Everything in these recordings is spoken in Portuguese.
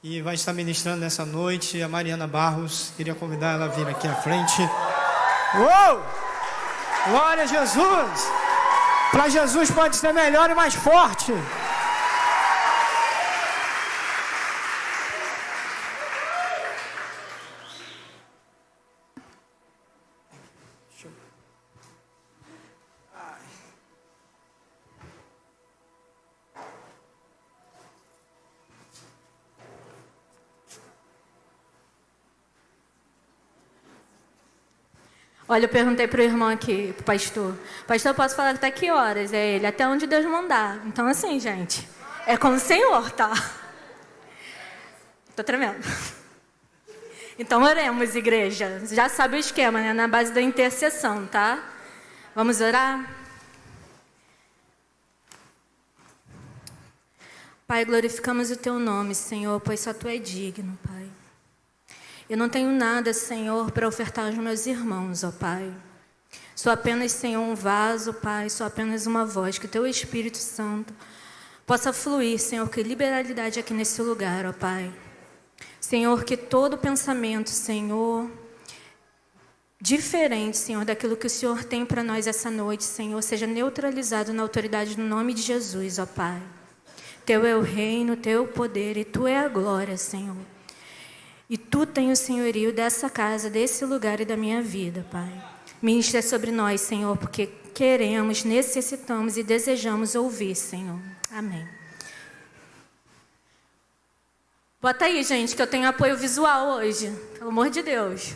E vai estar ministrando nessa noite a Mariana Barros. Queria convidar ela a vir aqui à frente. Uou! Glória a Jesus! Para Jesus pode ser melhor e mais forte. Olha, eu perguntei para o irmão aqui, para o pastor. Pastor, posso falar até que horas? É ele, até onde Deus mandar. Então, assim, gente, é com o Senhor, tá? Tô tremendo. Então, oremos, igreja. Já sabe o esquema, né? Na base da intercessão, tá? Vamos orar? Pai, glorificamos o Teu nome, Senhor, pois só Tu é digno, Pai. Eu não tenho nada, Senhor, para ofertar aos meus irmãos, ó Pai. Sou apenas, Senhor, um vaso, Pai. Sou apenas uma voz. Que o Teu Espírito Santo possa fluir, Senhor, que liberalidade aqui nesse lugar, ó Pai. Senhor, que todo pensamento, Senhor, diferente, Senhor, daquilo que o Senhor tem para nós essa noite, Senhor, seja neutralizado na autoridade do nome de Jesus, ó Pai. Teu é o reino, Teu é o poder e Tu é a glória, Senhor. E Tu tens o senhorio dessa casa, desse lugar e da minha vida, Pai. Ministra sobre nós, Senhor, porque queremos, necessitamos e desejamos ouvir, Senhor. Amém. Bota aí, gente, que eu tenho apoio visual hoje. Pelo amor de Deus.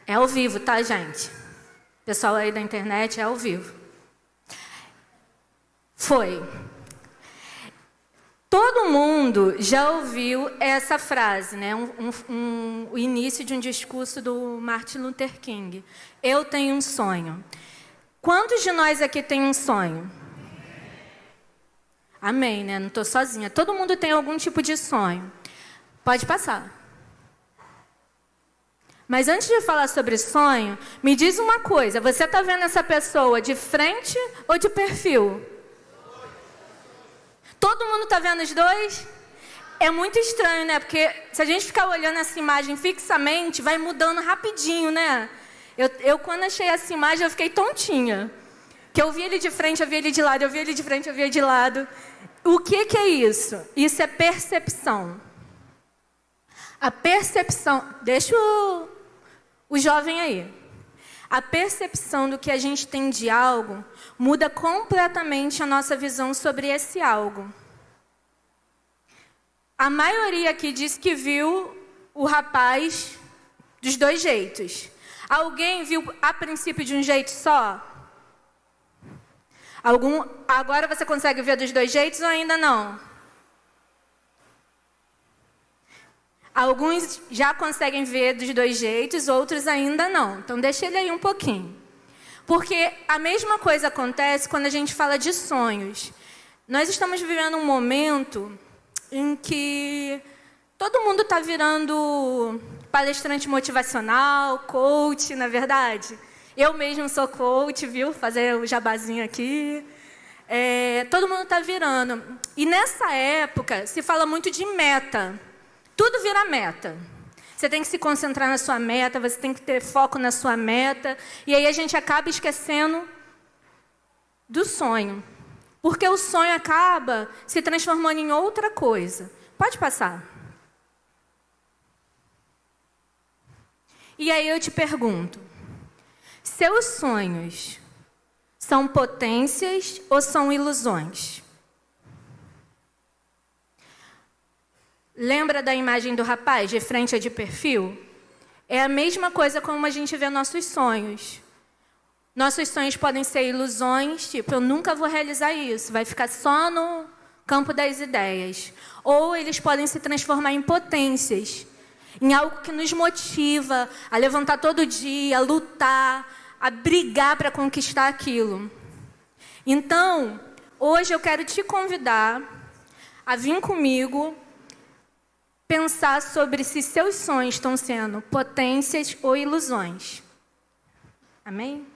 É ao vivo, tá, gente? Pessoal aí da internet, é ao vivo. Foi. Todo mundo já ouviu essa frase, né? O início de um discurso do Martin Luther King. Eu tenho um sonho. Quantos de nós aqui tem um sonho? Amém, né? Não estou sozinha. Todo mundo tem algum tipo de sonho. Pode passar. Mas antes de falar sobre sonho, me diz uma coisa. Você está vendo essa pessoa de frente ou de perfil? Todo mundo está vendo os dois? É muito estranho, né? Porque se a gente ficar olhando essa imagem fixamente, vai mudando rapidinho, né? Eu quando achei essa imagem, eu fiquei tontinha. Que eu vi ele de frente, eu vi ele de lado, eu vi ele de frente, eu vi ele de lado. O que é isso? Isso é percepção. A percepção... Deixa o jovem aí. A percepção do que a gente tem de algo muda completamente a nossa visão sobre esse algo. A maioria aqui disse que viu o rapaz dos dois jeitos. Alguém viu a princípio de um jeito só? Agora você consegue ver dos dois jeitos ou ainda não? Alguns já conseguem ver dos dois jeitos, outros ainda não. Então, deixa ele aí um pouquinho. Porque a mesma coisa acontece quando a gente fala de sonhos. Nós estamos vivendo um momento em que todo mundo está virando palestrante motivacional, coach, na verdade. Eu mesmo sou coach, viu? Fazer o jabazinho aqui. Todo mundo está virando. E nessa época, se fala muito de meta. Tudo vira meta. Você tem que se concentrar na sua meta, você tem que ter foco na sua meta. E aí a gente acaba esquecendo do sonho. Porque o sonho acaba se transformando em outra coisa. Pode passar. E aí eu te pergunto, seus sonhos são potências ou são ilusões? Lembra da imagem do rapaz, de frente ou de perfil? É a mesma coisa como a gente vê nossos sonhos. Nossos sonhos podem ser ilusões, tipo, eu nunca vou realizar isso, vai ficar só no campo das ideias. Ou eles podem se transformar em potências, em algo que nos motiva a levantar todo dia, a lutar, a brigar para conquistar aquilo. Então, hoje eu quero te convidar a vir comigo pensar sobre se seus sonhos estão sendo potências ou ilusões. Amém?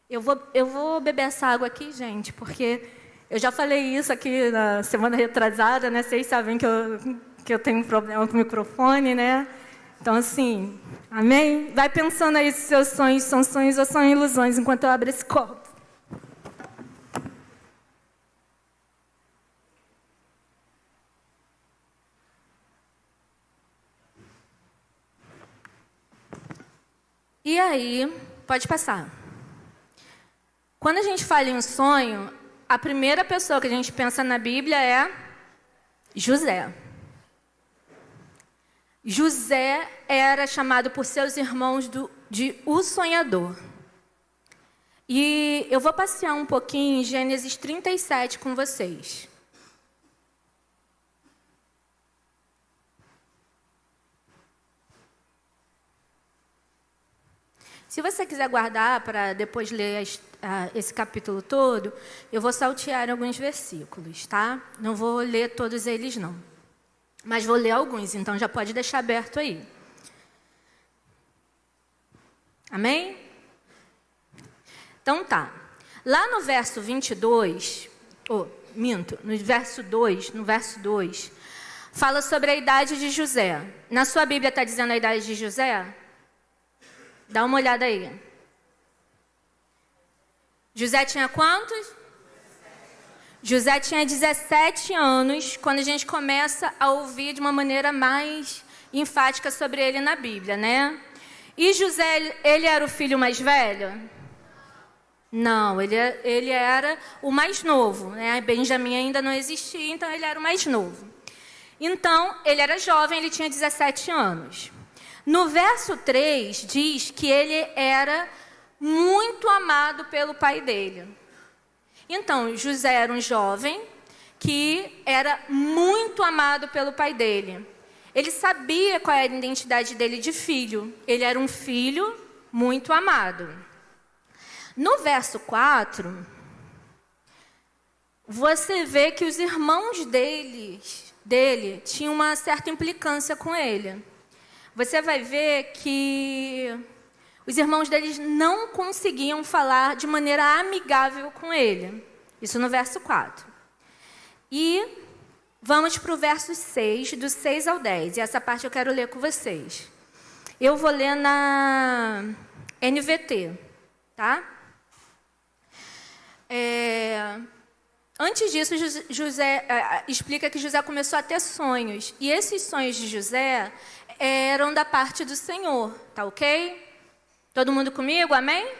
Eu vou beber essa água aqui, gente, porque eu já falei isso aqui na semana retrasada, né? Vocês sabem que eu tenho um problema com o microfone, né? Então, assim, amém? Vai pensando aí se seus sonhos são sonhos ou são ilusões, enquanto eu abro esse copo. E aí, pode passar. Quando a gente fala em um sonho, a primeira pessoa que a gente pensa na Bíblia é José. José era chamado por seus irmãos de o sonhador. E eu vou passear um pouquinho em Gênesis 37 com vocês. Se você quiser guardar para depois ler esse capítulo todo, eu vou saltear alguns versículos, tá? Não vou ler todos eles, não. Mas vou ler alguns, então já pode deixar aberto aí. Amém? Então tá. Lá no verso 22, no verso 2, fala sobre a idade de José. Na sua Bíblia está dizendo a idade de José? Dá uma olhada aí. José tinha quantos? José tinha 17 anos quando a gente começa a ouvir de uma maneira mais enfática sobre ele na Bíblia, né? E José, ele era o filho mais velho? Não, ele era o mais novo, né? Benjamim ainda não existia, então ele era o mais novo. Então, ele era jovem, ele tinha 17 anos. No verso 3, diz que ele era muito amado pelo pai dele. Então, José era um jovem que era muito amado pelo pai dele. Ele sabia qual era a identidade dele de filho. Ele era um filho muito amado. No verso 4, você vê que os irmãos dele tinham uma certa implicância com ele. Você vai ver que os irmãos deles não conseguiam falar de maneira amigável com ele. Isso no verso 4. E vamos para o verso 6, do 6 ao 10. E essa parte eu quero ler com vocês. Eu vou ler na NVT, tá? Antes disso, José explica que José começou a ter sonhos. E esses sonhos de José eram da parte do Senhor, tá ok? Todo mundo comigo? Amém? Amém.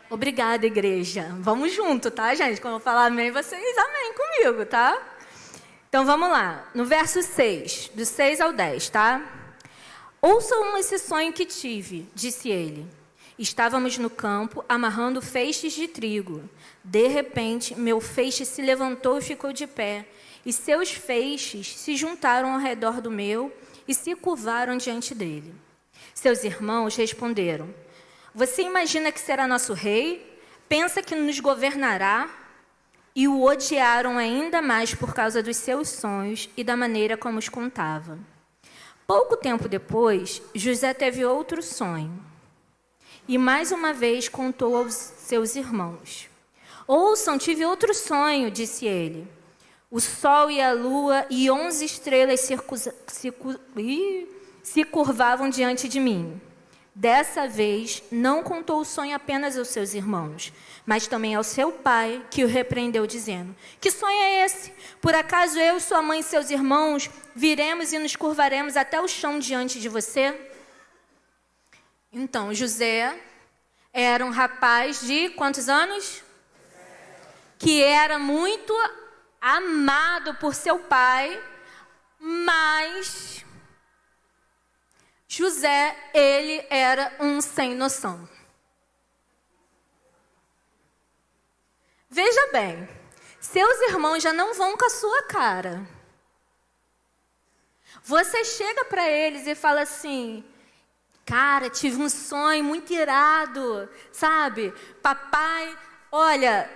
Obrigada, igreja. Vamos junto, tá, gente? Quando eu falar amém, vocês amém comigo, tá? Então, vamos lá. No verso 6, do 6 ao 10, tá? Ouçam esse sonho que tive, disse ele. Estávamos no campo, amarrando feixes de trigo. De repente, meu feixe se levantou e ficou de pé. E seus feixes se juntaram ao redor do meu e se curvaram diante dele. Seus irmãos responderam: você imagina que será nosso rei? Pensa que nos governará? E o odiaram ainda mais por causa dos seus sonhos e da maneira como os contava. Pouco tempo depois, José teve outro sonho. E mais uma vez contou aos seus irmãos. Ouçam, tive outro sonho, disse ele. O sol e a lua e 11 estrelas se curvavam diante de mim. Dessa vez, não contou o sonho apenas aos seus irmãos, mas também ao seu pai, que o repreendeu, dizendo: que sonho é esse? Por acaso eu, sua mãe e seus irmãos viremos e nos curvaremos até o chão diante de você? Então, José era um rapaz de quantos anos? Que era muito amado por seu pai, mas José, ele era um sem noção. Veja bem, seus irmãos já não vão com a sua cara. Você chega para eles e fala assim: cara, tive um sonho muito irado, sabe? Papai, olha,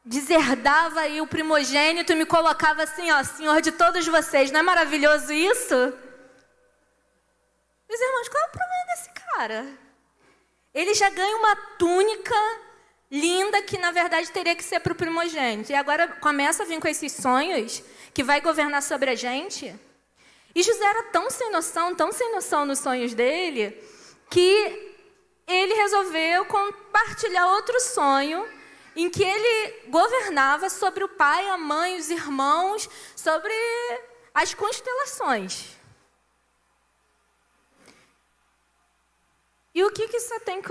deserdava aí o primogênito e me colocava assim, ó, Senhor de todos vocês. Não é maravilhoso isso? Meus irmãos, qual é o problema desse cara? Ele já ganha uma túnica linda que, na verdade, teria que ser para o primogênito. E agora começa a vir com esses sonhos que vai governar sobre a gente. E José era tão sem noção nos sonhos dele, que ele resolveu compartilhar outro sonho em que ele governava sobre o pai, a mãe, os irmãos, sobre as constelações. E o que isso tem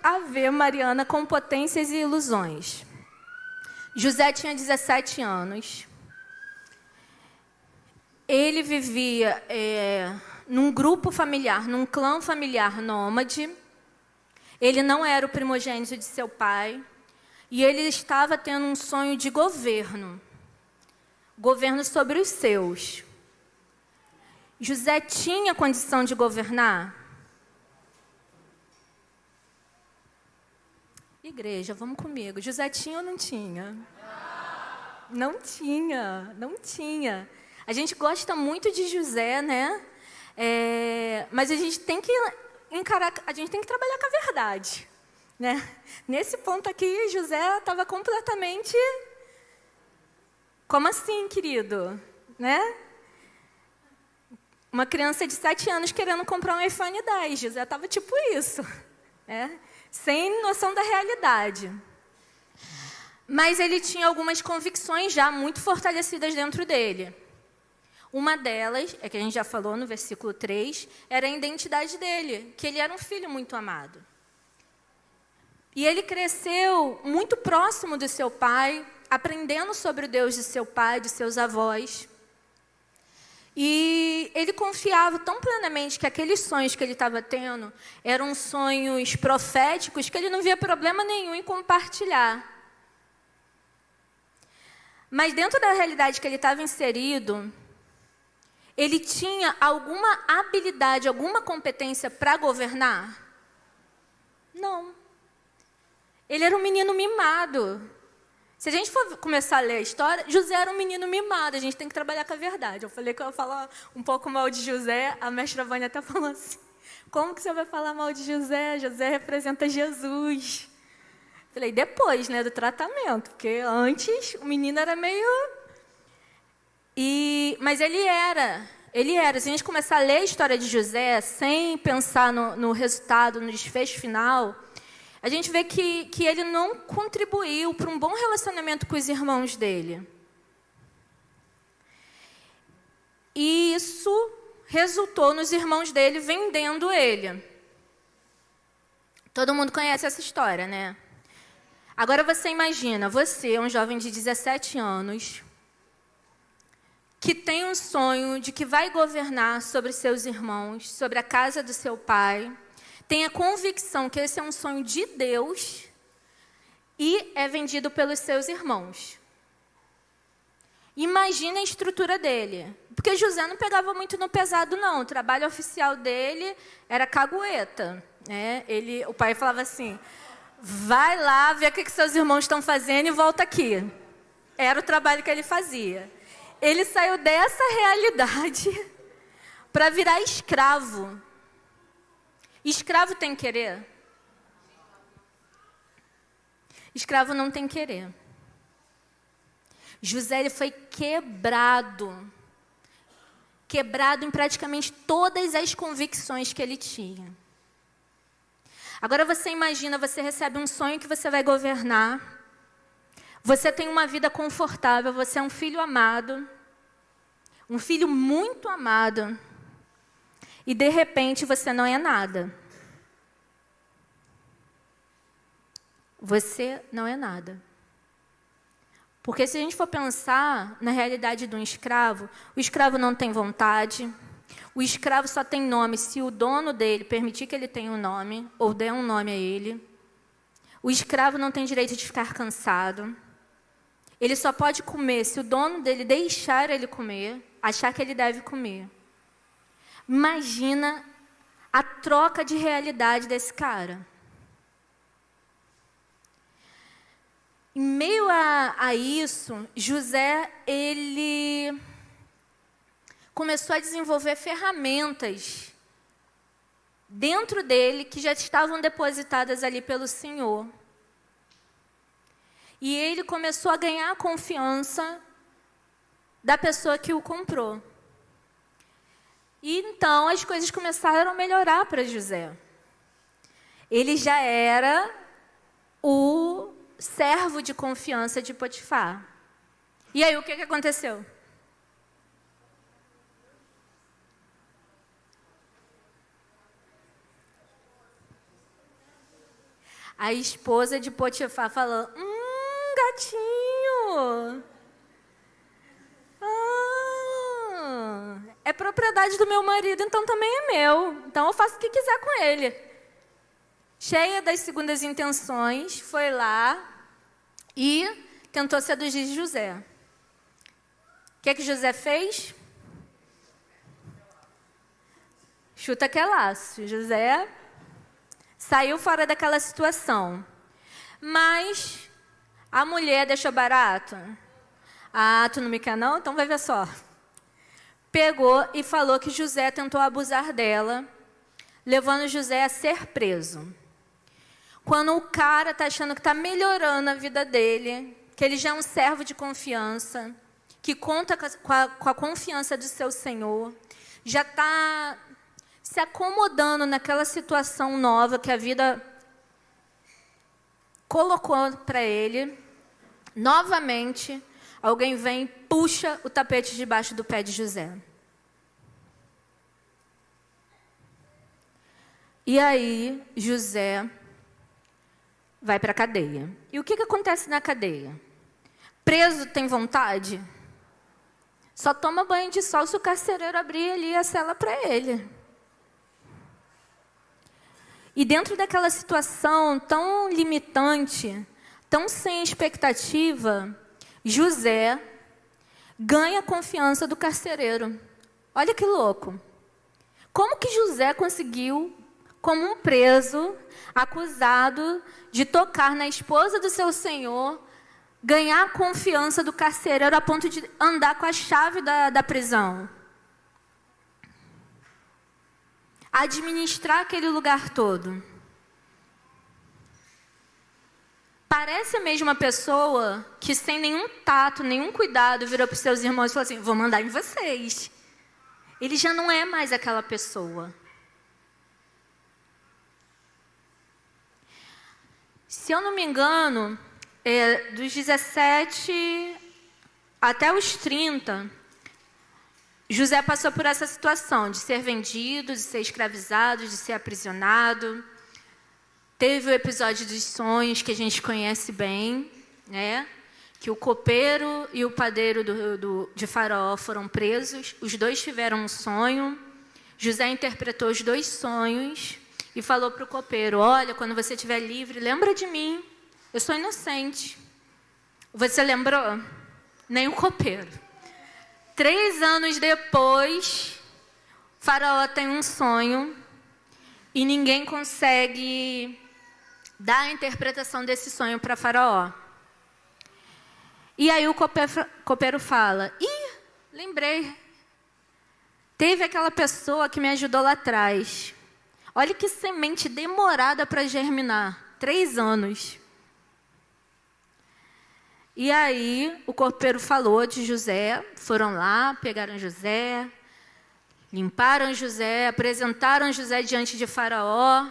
a ver, Mariana, com potências e ilusões? José tinha 17 anos. Ele vivia num grupo familiar, num clã familiar nômade. Ele não era o primogênito de seu pai. E ele estava tendo um sonho de governo. Governo sobre os seus. José tinha condição de governar? Igreja, vamos comigo. José tinha ou não tinha? Não tinha, não tinha. A gente gosta muito de José, né? Mas a gente tem que encarar, a gente tem que trabalhar com a verdade, né? Nesse ponto aqui, José estava completamente... Como assim, querido? Né? Uma criança de 7 anos querendo comprar um iPhone 10. José estava tipo isso, né? Sem noção da realidade. Mas ele tinha algumas convicções já muito fortalecidas dentro dele. Uma delas, que a gente já falou no versículo 3, era a identidade dele, que ele era um filho muito amado. E ele cresceu muito próximo do seu pai, aprendendo sobre o Deus de seu pai, de seus avós. E ele confiava tão plenamente que aqueles sonhos que ele estava tendo eram sonhos proféticos que ele não via problema nenhum em compartilhar. Mas dentro da realidade que ele estava inserido, ele tinha alguma habilidade, alguma competência para governar? Não. Ele era um menino mimado. Se a gente for começar a ler a história, José era um menino mimado, a gente tem que trabalhar com a verdade. Eu falei que eu ia falar um pouco mal de José, a mestra Vânia até falou assim, como que você vai falar mal de José? José representa Jesus. Eu falei, depois, né, do tratamento, porque antes o menino era meio... Mas ele era. Se a gente começar a ler a história de José, sem pensar no resultado, no desfecho final... A gente vê que ele não contribuiu para um bom relacionamento com os irmãos dele. E isso resultou nos irmãos dele vendendo ele. Todo mundo conhece essa história, né? Agora você imagina, você é um jovem de 17 anos, que tem um sonho de que vai governar sobre seus irmãos, sobre a casa do seu pai, tem a convicção que esse é um sonho de Deus e é vendido pelos seus irmãos. Imagina a estrutura dele. Porque José não pegava muito no pesado, não. O trabalho oficial dele era cagueta, né? O pai falava assim, vai lá ver o que seus irmãos estão fazendo e volta aqui. Era o trabalho que ele fazia. Ele saiu dessa realidade para virar escravo. Escravo tem querer? Escravo não tem querer. José ele foi quebrado em praticamente todas as convicções que ele tinha. Agora você imagina, você recebe um sonho que você vai governar, você tem uma vida confortável, você é um filho amado, um filho muito amado, e de repente você não é nada. Você não é nada. Porque se a gente for pensar na realidade de um escravo, o escravo não tem vontade, o escravo só tem nome se o dono dele permitir que ele tenha um nome, ou dê um nome a ele. O escravo não tem direito de ficar cansado. Ele só pode comer se o dono dele deixar ele comer, achar que ele deve comer. Imagina a troca de realidade desse cara. Em meio a isso, José, ele começou a desenvolver ferramentas dentro dele que já estavam depositadas ali pelo Senhor. E ele começou a ganhar a confiança da pessoa que o comprou. E então as coisas começaram a melhorar para José. Ele já era o servo de confiança de Potifar. E aí o que aconteceu? A esposa de Potifar falou: gatinho! É propriedade do meu marido, então também é meu. Então eu faço o que quiser com ele. Cheia das segundas intenções, foi lá e tentou seduzir José. O que José fez? Chuta que é laço. José saiu fora daquela situação. Mas a mulher deixou barato. Ah, tu não me quer não? Então vai ver só. Pegou e falou que José tentou abusar dela, levando José a ser preso. Quando o cara está achando que está melhorando a vida dele, que ele já é um servo de confiança, que conta com a confiança do seu Senhor, já está se acomodando naquela situação nova que a vida colocou para ele, novamente, alguém vem e puxa o tapete debaixo do pé de José. E aí, José vai para a cadeia. E o que acontece na cadeia? Preso tem vontade? Só toma banho de sol se o carcereiro abrir ali a cela para ele. E dentro daquela situação tão limitante, tão sem expectativa, José ganha a confiança do carcereiro. Olha que louco. Como que José conseguiu, como um preso, acusado de tocar na esposa do seu senhor, ganhar a confiança do carcereiro a ponto de andar com a chave da prisão? Administrar aquele lugar todo. Parece a mesma pessoa que, sem nenhum tato, nenhum cuidado, virou para os seus irmãos e falou assim: vou mandar em vocês. Ele já não é mais aquela pessoa. Se eu não me engano, dos 17 até os 30, José passou por essa situação de ser vendido, de ser escravizado, de ser aprisionado. Teve o episódio dos sonhos, que a gente conhece bem, né? Que o copeiro e o padeiro de Faraó foram presos. Os dois tiveram um sonho. José interpretou os dois sonhos e falou para o copeiro: olha, quando você estiver livre, lembra de mim. Eu sou inocente. Você lembrou? Nem o copeiro. 3 anos depois, Faraó tem um sonho e ninguém consegue dar a interpretação desse sonho para Faraó. E aí o copeiro fala: ih, lembrei. Teve aquela pessoa que me ajudou lá atrás. Olha que semente demorada para germinar. 3 anos. E aí o copeiro falou de José. Foram lá, pegaram José, limparam José, apresentaram José diante de Faraó.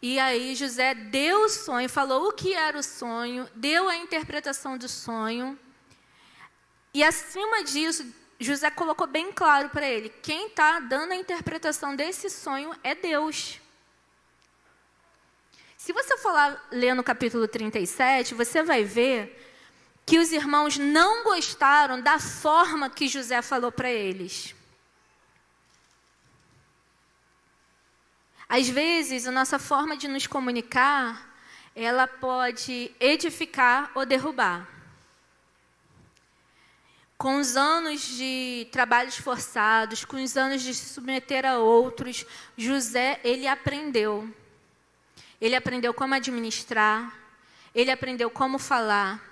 E aí José deu o sonho, falou o que era o sonho, deu a interpretação do sonho. E acima disso, José colocou bem claro para ele: quem está dando a interpretação desse sonho é Deus. Se você for lá ler no capítulo 37, você vai ver que os irmãos não gostaram da forma que José falou para eles. Às vezes, a nossa forma de nos comunicar, ela pode edificar ou derrubar. Com os anos de trabalhos forçados, com os anos de se submeter a outros, José, ele aprendeu. Ele aprendeu como administrar, ele aprendeu como falar,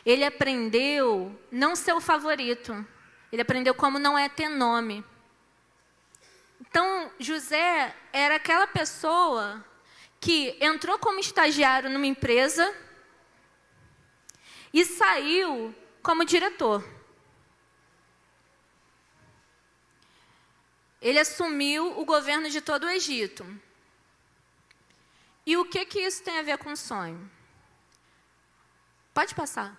ele aprendeu não ser o favorito, ele aprendeu como não é ter nome. Então, José era aquela pessoa que entrou como estagiário numa empresa e saiu como diretor. Ele assumiu o governo de todo o Egito. E o que isso tem a ver com sonho? Pode passar.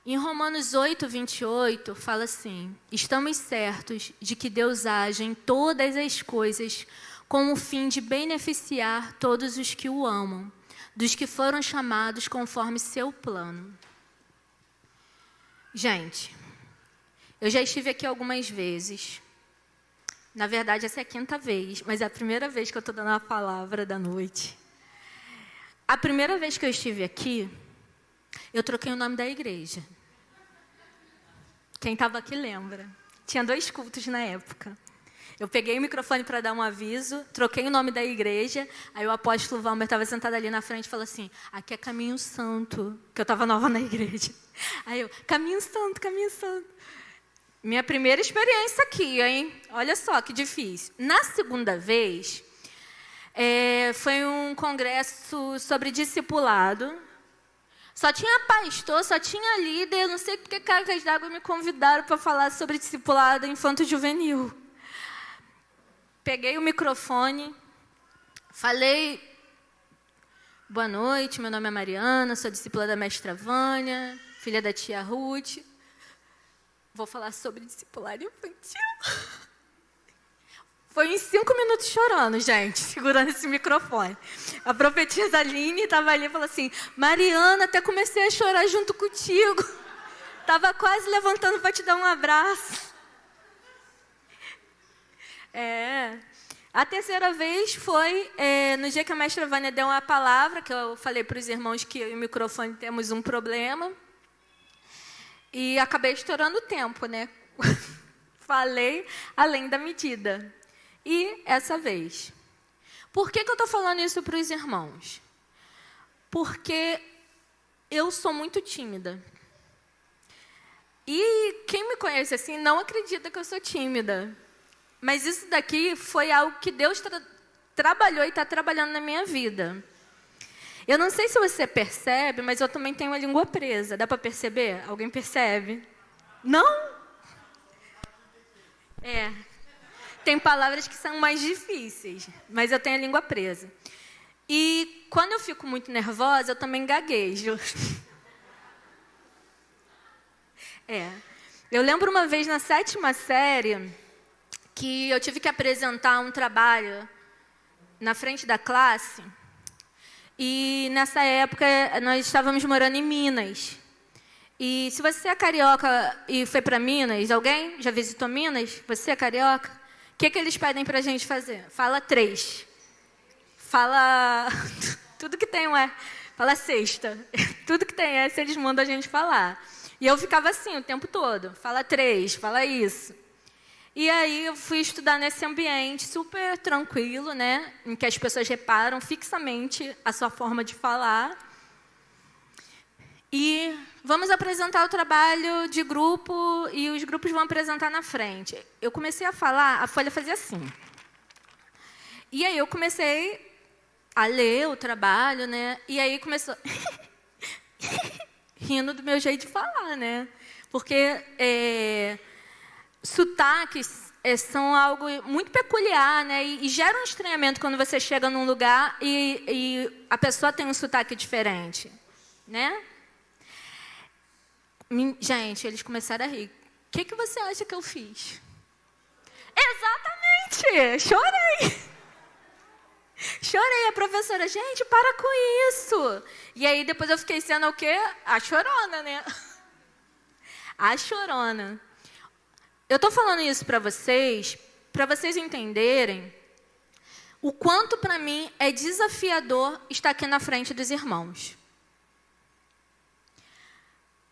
Em Romanos 8, 28, fala assim: estamos certos de que Deus age em todas as coisas com o fim de beneficiar todos os que o amam, dos que foram chamados conforme seu plano. Gente, eu já estive aqui algumas vezes. Na verdade, essa é a 5ª vez, mas é a primeira vez que eu estou dando a palavra da noite. A primeira vez que eu estive aqui, eu troquei o nome da igreja. Quem estava aqui lembra. Tinha 2 cultos na época. Eu peguei o microfone para dar um aviso, troquei o nome da igreja, aí o apóstolo Valmer estava sentado ali na frente e falou assim: aqui é Caminho Santo, que eu estava nova na igreja. Aí eu, Caminho Santo, Caminho Santo. Minha primeira experiência aqui, hein? Olha só que difícil. Na segunda vez, foi um congresso sobre discipulado. Só tinha pastor, só tinha líder, eu não sei porque cargas d'água me convidaram para falar sobre discipulado infanto-juvenil. Peguei o microfone, falei: boa noite, meu nome é Mariana, sou discípula da mestra Vânia, filha da tia Ruth. Vou falar sobre discipulado infantil. Foi em 5 minutos chorando, gente, segurando esse microfone. A profetisa Aline estava ali e falou assim: Mariana, até comecei a chorar junto contigo. Estava quase levantando para te dar um abraço. A terceira vez foi no dia que a mestra Vânia deu uma palavra, que eu falei para os irmãos que eu e o microfone temos um problema. E acabei estourando o tempo, né? Falei além da medida. E essa vez. Por que eu estou falando isso para os irmãos? Porque eu sou muito tímida. E quem me conhece assim não acredita que eu sou tímida. Mas isso daqui foi algo que Deus trabalhou e está trabalhando na minha vida. Eu não sei se você percebe, mas eu também tenho a língua presa. Dá para perceber? Alguém percebe? Não? Tem palavras que são mais difíceis, mas eu tenho a língua presa. E quando eu fico muito nervosa, eu também gaguejo. Eu lembro uma vez na 7ª série que eu tive que apresentar um trabalho na frente da classe. E nessa época nós estávamos morando em Minas. E se você é carioca e foi para Minas, alguém já visitou Minas? Você é carioca? O que eles pedem para a gente fazer? Fala 3. Fala tudo que tem fala sexta. Tudo que tem essa eles mandam a gente falar. E eu ficava assim o tempo todo. Fala 3, fala isso. E aí eu fui estudar nesse ambiente super tranquilo, né? Em que as pessoas reparam fixamente a sua forma de falar. E vamos apresentar o trabalho de grupo e os grupos vão apresentar na frente. Eu comecei a falar, a folha fazia assim. E aí eu comecei a ler o trabalho, né? E aí começou rindo do meu jeito de falar, né? Porque sotaques são algo muito peculiar, né? E gera um estranhamento quando você chega num lugar e a pessoa tem um sotaque diferente, né? Gente, eles começaram a rir. O que você acha que eu fiz? Exatamente! Chorei! Chorei. A professora, gente, para com isso! E aí depois eu fiquei sendo o quê? A chorona, né? A chorona. Eu estou falando isso para vocês entenderem o quanto para mim é desafiador estar aqui na frente dos irmãos.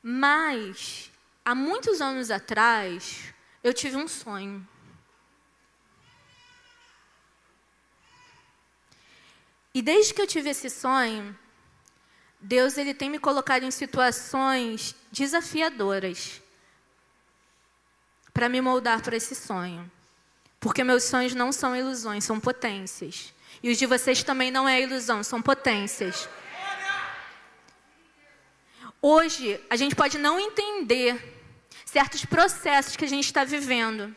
Mas, há muitos anos atrás, eu tive um sonho. E desde que eu tive esse sonho, Deus ele tem me colocado em situações desafiadoras para me moldar para esse sonho. Porque meus sonhos não são ilusões, são potências. E os de vocês também não é ilusão, são potências. Hoje, a gente pode não entender certos processos que a gente está vivendo.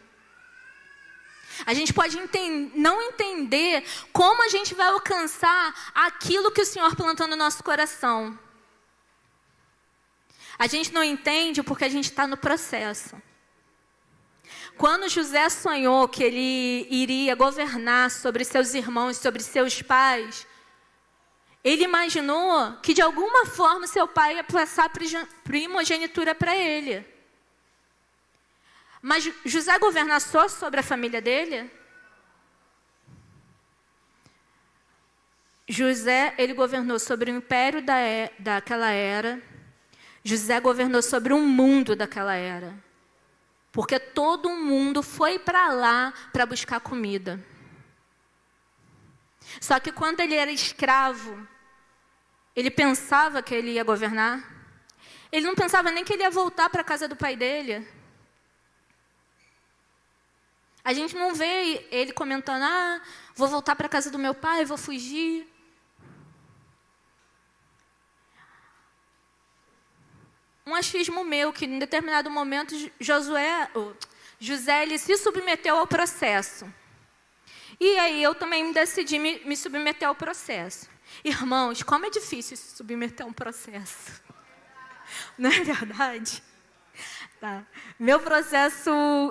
A gente pode não entender como a gente vai alcançar aquilo que o Senhor plantou no nosso coração. A gente não entende porque a gente está no processo. Quando José sonhou que ele iria governar sobre seus irmãos, sobre seus pais, ele imaginou que de alguma forma seu pai ia passar primogenitura para ele. Mas José governar só sobre a família dele? José, ele governou sobre o império daquela era. José governou sobre o mundo daquela era. Porque todo mundo foi para lá para buscar comida. Só que quando ele era escravo, ele pensava que ele ia governar. Ele não pensava nem que ele ia voltar para a casa do pai dele. A gente não vê ele comentando, vou voltar para a casa do meu pai, vou fugir. Um achismo meu, que em determinado momento José ele se submeteu ao processo. E aí eu também decidi me submeter ao processo. Irmãos, como é difícil se submeter a um processo. Não é verdade? Tá. Meu processo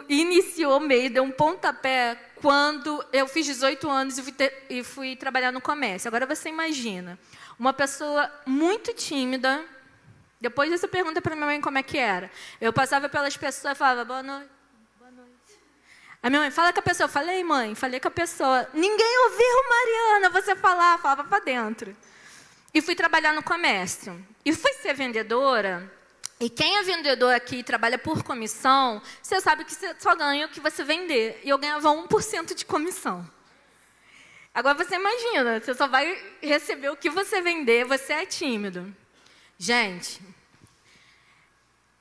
iniciou meio, deu um pontapé quando eu fiz 18 anos e fui trabalhar no comércio. Agora você imagina, uma pessoa muito tímida. Depois você pergunta para minha mãe como é que era. Eu passava pelas pessoas e falava, boa noite, boa noite. A minha mãe, fala com a pessoa. Eu falei, mãe, falei com a pessoa. Ninguém ouviu, Mariana, você falava para dentro. E fui trabalhar no comércio. E fui ser vendedora. E quem é vendedor aqui e trabalha por comissão, você sabe que você só ganha o que você vender. E eu ganhava 1% de comissão. Agora você imagina, você só vai receber o que você vender, você é tímido. Gente,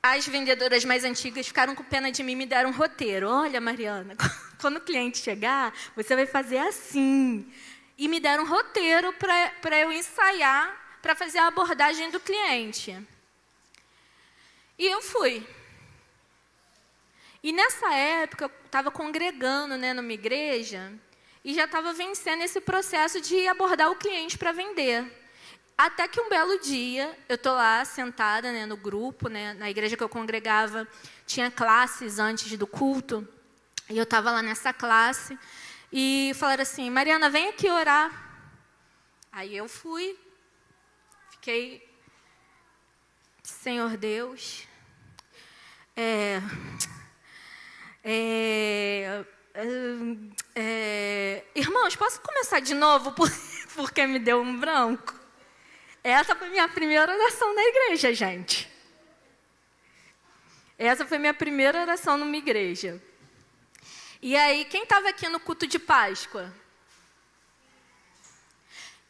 as vendedoras mais antigas ficaram com pena de mim e me deram um roteiro. Olha, Mariana, quando o cliente chegar, você vai fazer assim. E me deram um roteiro para eu ensaiar, para fazer a abordagem do cliente. E eu fui. E nessa época, eu estava congregando, né, numa igreja, e já estava vencendo esse processo de abordar o cliente para vender. Até que um belo dia, eu estou lá sentada, né, no grupo, né, na igreja que eu congregava, tinha classes antes do culto, e eu estava lá nessa classe, e falaram assim, Mariana, vem aqui orar. Aí eu fui, fiquei, Senhor Deus, irmãos, posso começar de novo, porque me deu um branco? Essa foi minha primeira oração na igreja, gente. Essa foi minha primeira oração numa igreja. E aí, quem estava aqui no culto de Páscoa?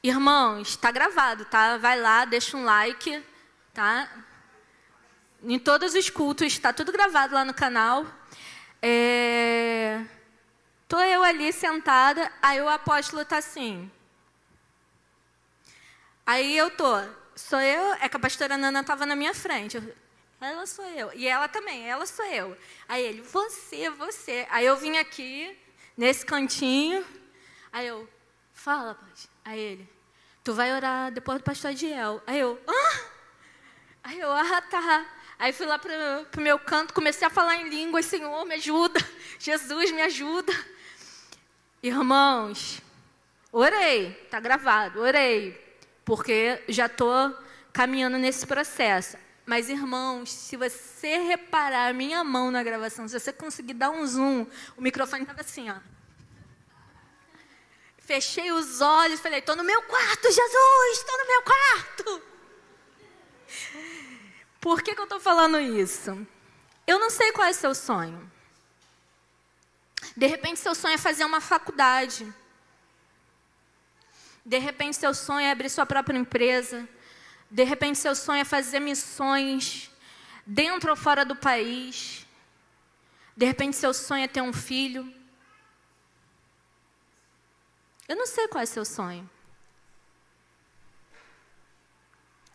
Irmãos, está gravado, tá? Vai lá, deixa um like, tá? Em todos os cultos, está tudo gravado lá no canal. Tô eu ali sentada, aí o apóstolo está assim. Aí sou eu, é que a pastora Nana estava na minha frente. Ela sou eu. E ela também, ela sou eu. Aí ele, você. Aí eu vim aqui, nesse cantinho. Aí eu, fala, pastor. Aí ele, tu vai orar depois do pastor Adiel. Aí eu, Aí eu, tá. Aí fui lá pro meu canto, comecei a falar em línguas, Senhor, me ajuda. Jesus, me ajuda. Irmãos, orei, tá gravado, orei. Porque já estou caminhando nesse processo. Mas, irmãos, se você reparar a minha mão na gravação, se você conseguir dar um zoom, o microfone estava assim, ó. Fechei os olhos, falei, estou no meu quarto, Jesus, estou no meu quarto. Por que eu estou falando isso? Eu não sei qual é o seu sonho. De repente, seu sonho é fazer uma faculdade. De repente, seu sonho é abrir sua própria empresa. De repente, seu sonho é fazer missões dentro ou fora do país. De repente, seu sonho é ter um filho. Eu não sei qual é seu sonho.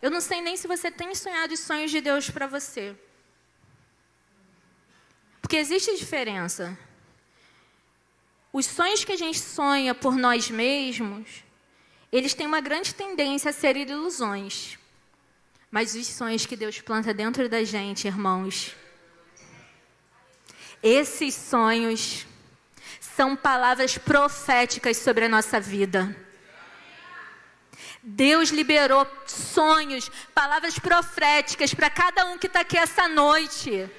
Eu não sei nem se você tem sonhado os sonhos de Deus para você. Porque existe diferença. Os sonhos que a gente sonha por nós mesmos, eles têm uma grande tendência a serem ilusões. Mas os sonhos que Deus planta dentro da gente, irmãos, esses sonhos são palavras proféticas sobre a nossa vida. Deus liberou sonhos, palavras proféticas para cada um que está aqui essa noite.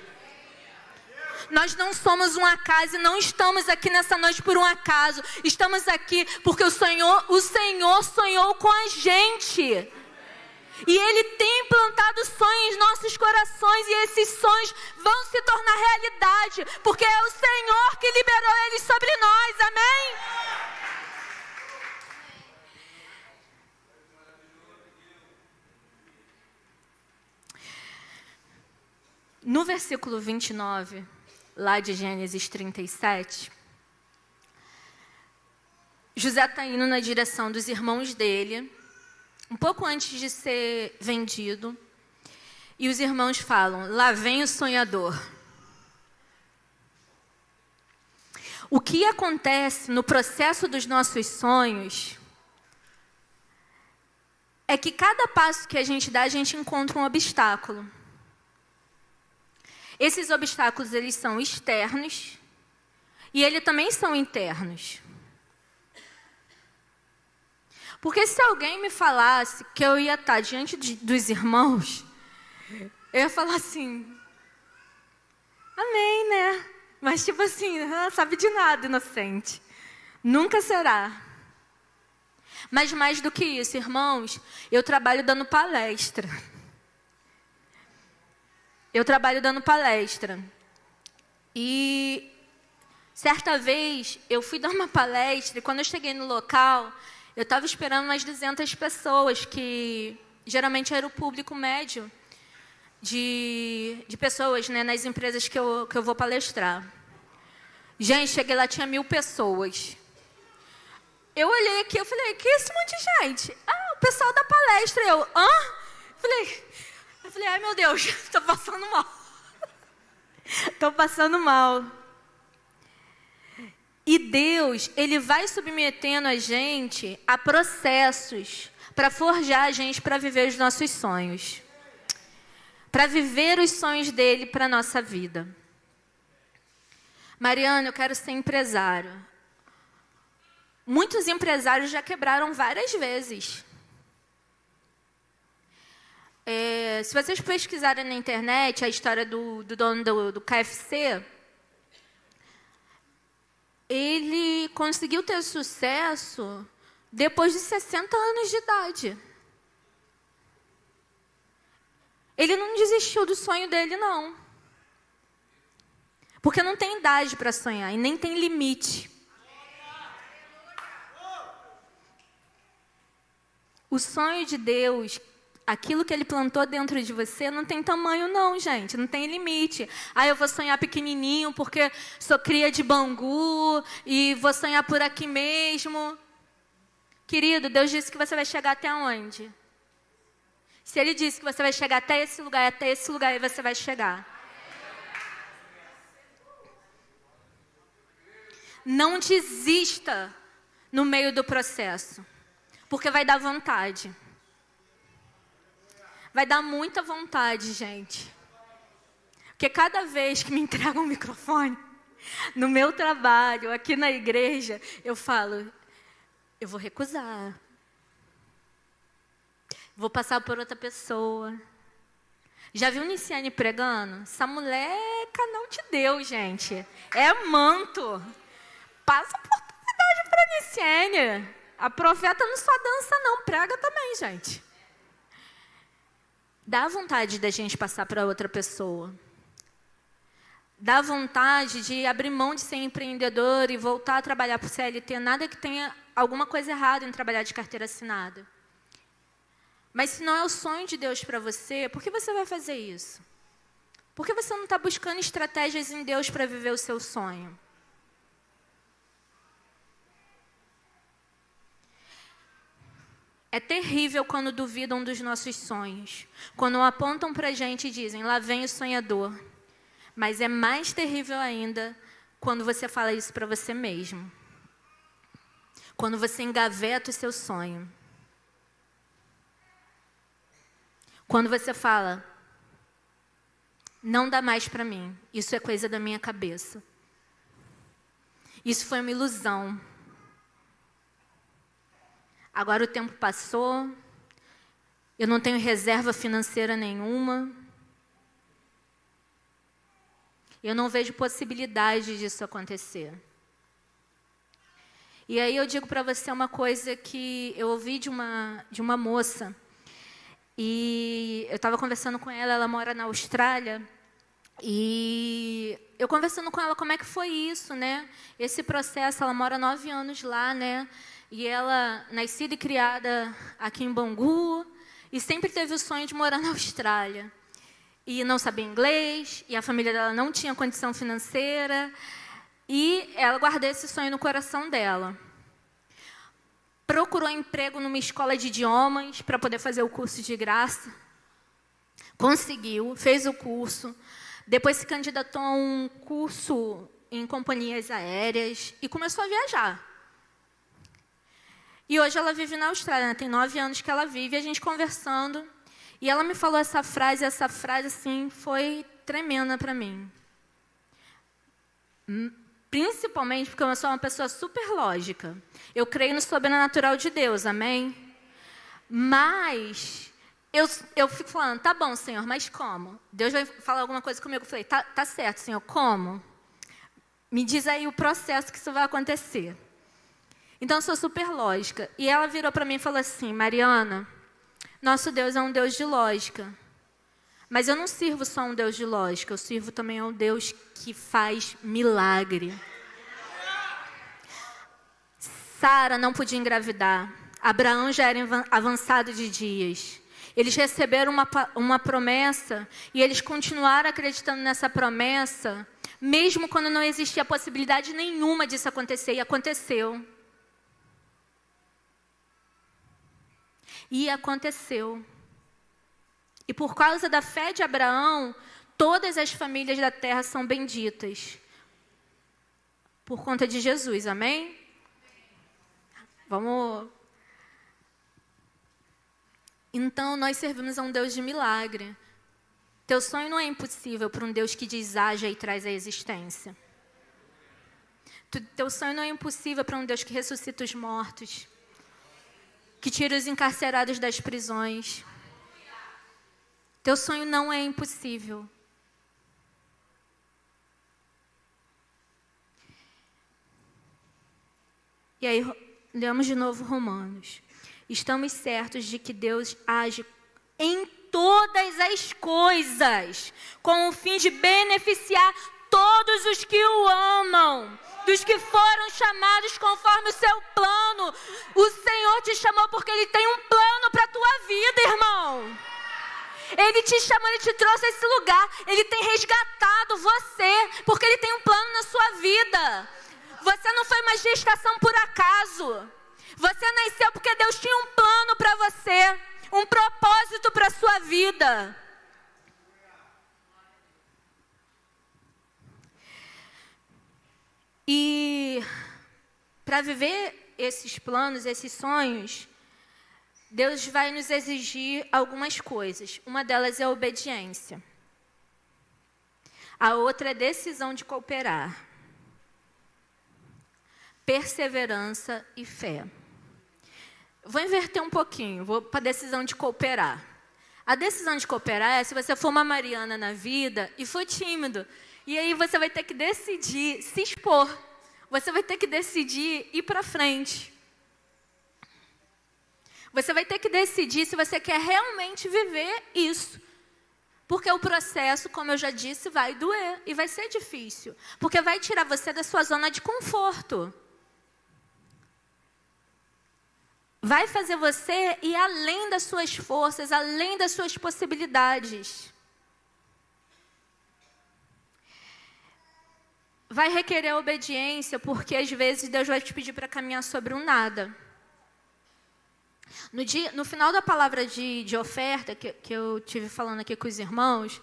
Nós não somos um acaso e não estamos aqui nessa noite por um acaso. Estamos aqui porque o Senhor sonhou com a gente. E Ele tem implantado sonhos em nossos corações e esses sonhos vão se tornar realidade, porque é o Senhor que liberou eles sobre nós, amém? No versículo 29, lá de Gênesis 37, José está indo na direção dos irmãos dele, um pouco antes de ser vendido, e os irmãos falam, lá vem o sonhador. O que acontece no processo dos nossos sonhos é que cada passo que a gente dá, a gente encontra um obstáculo. Esses obstáculos, eles são externos e eles também são internos. Porque se alguém me falasse que eu ia estar diante dos irmãos, eu ia falar assim, amém, né? Mas tipo assim, não sabe de nada, inocente. Nunca será. Mas mais do que isso, irmãos, eu trabalho dando palestra. E certa vez eu fui dar uma palestra e quando eu cheguei no local, eu estava esperando umas 200 pessoas, que geralmente era o público médio de pessoas, né, nas empresas que eu vou palestrar. Gente, cheguei lá, tinha 1000 pessoas. Eu olhei aqui, eu falei, que é esse monte de gente? Ah, o pessoal da palestra. Eu, hã? Eu falei, ai meu Deus, estou passando mal. Estou passando mal. E Deus, Ele vai submetendo a gente a processos para forjar a gente para viver os nossos sonhos. Para viver os sonhos dEle para a nossa vida. Mariana, eu quero ser empresário. Muitos empresários já quebraram várias vezes. Se vocês pesquisarem na internet a história do dono do KFC, ele conseguiu ter sucesso depois de 60 anos de idade. Ele não desistiu do sonho dele, não. Porque não tem idade para sonhar e nem tem limite. O sonho de Deus, aquilo que Ele plantou dentro de você, não tem tamanho não, gente. Não tem limite. Ah, eu vou sonhar pequenininho porque sou cria de Bangu e vou sonhar por aqui mesmo. Querido, Deus disse que você vai chegar até onde? Se Ele disse que você vai chegar até esse lugar e você vai chegar. Não desista no meio do processo, porque vai dar vontade. Vai dar muita vontade, gente. Porque cada vez que me entregam um microfone, no meu trabalho, aqui na igreja, eu falo, eu vou recusar. Vou passar por outra pessoa. Já viu Niciane pregando? Essa mulher é canal de Deus, gente. É manto. Passa a oportunidade para Niciane. A profeta não só dança, não. Prega também, gente. Dá vontade da gente passar para outra pessoa. Dá vontade de abrir mão de ser empreendedor e voltar a trabalhar por CLT. Nada que tenha alguma coisa errada em trabalhar de carteira assinada. Mas se não é o sonho de Deus para você, por que você vai fazer isso? Por que você não está buscando estratégias em Deus para viver o seu sonho? É terrível quando duvidam dos nossos sonhos. Quando apontam para a gente e dizem, lá vem o sonhador. Mas é mais terrível ainda quando você fala isso para você mesmo. Quando você engaveta o seu sonho. Quando você fala, não dá mais para mim, isso é coisa da minha cabeça. Isso foi uma ilusão. Agora o tempo passou, eu não tenho reserva financeira nenhuma. Eu não vejo possibilidade disso acontecer. E aí eu digo para você uma coisa que eu ouvi de uma moça. E eu estava conversando com ela, ela mora na Austrália. E eu conversando com ela, como é que foi isso, né? Esse processo, ela mora 9 anos lá, né? E ela, nascida e criada aqui em Bangu, e sempre teve o sonho de morar na Austrália. E não sabia inglês, e a família dela não tinha condição financeira. E ela guardou esse sonho no coração dela. Procurou emprego numa escola de idiomas para poder fazer o curso de graça. Conseguiu, fez o curso. Depois se candidatou a um curso em companhias aéreas e começou a viajar. E hoje ela vive na Austrália, né? Tem 9 anos que ela vive, a gente conversando. E essa frase assim, foi tremenda para mim. Principalmente porque eu sou uma pessoa super lógica. Eu creio no sobrenatural de Deus, amém? Mas eu fico falando, tá bom, Senhor, mas como? Deus vai falar alguma coisa comigo. Eu falei, tá certo, Senhor, como? Me diz aí o processo que isso vai acontecer. Então, eu sou super lógica. E ela virou para mim e falou assim, Mariana, nosso Deus é um Deus de lógica. Mas eu não sirvo só um Deus de lógica, eu sirvo também a um Deus que faz milagre. Sara não podia engravidar. Abraão já era avançado de dias. Eles receberam uma promessa e eles continuaram acreditando nessa promessa, mesmo quando não existia possibilidade nenhuma disso acontecer, e aconteceu. E aconteceu. E por causa da fé de Abraão, todas as famílias da terra são benditas. Por conta de Jesus, amém? Vamos. Então, nós servimos a um Deus de milagre. Teu sonho não é impossível para um Deus que diz haja e traz a existência. Teu sonho não é impossível para um Deus que ressuscita os mortos, que tira os encarcerados das prisões. Teu sonho não é impossível. E aí, lemos de novo Romanos. Estamos certos de que Deus age em todas as coisas, com o fim de beneficiar todos os que o amam, dos que foram chamados conforme o seu plano. O Senhor te chamou porque Ele tem um plano para a tua vida, irmão. Ele te chamou, Ele te trouxe a esse lugar. Ele tem resgatado você, porque Ele tem um plano na sua vida. Você não foi uma gestação por acaso. Você nasceu porque Deus tinha um plano para você, um propósito para a sua vida. E para viver esses planos, esses sonhos, Deus vai nos exigir algumas coisas. Uma delas é a obediência. A outra é decisão de cooperar. Perseverança e fé. Vou inverter um pouquinho, vou para a decisão de cooperar. A decisão de cooperar é se você for uma Mariana na vida e for tímido. E aí você vai ter que decidir se expor. Você vai ter que decidir ir para frente. Você vai ter que decidir se você quer realmente viver isso. Porque o processo, como eu já disse, vai doer e vai ser difícil. Porque vai tirar você da sua zona de conforto. vai fazer você ir além das suas forças, além das suas possibilidades. Vai requerer obediência, porque às vezes Deus vai te pedir para caminhar sobre um nada. No final da palavra de oferta, que eu tive falando aqui com os irmãos,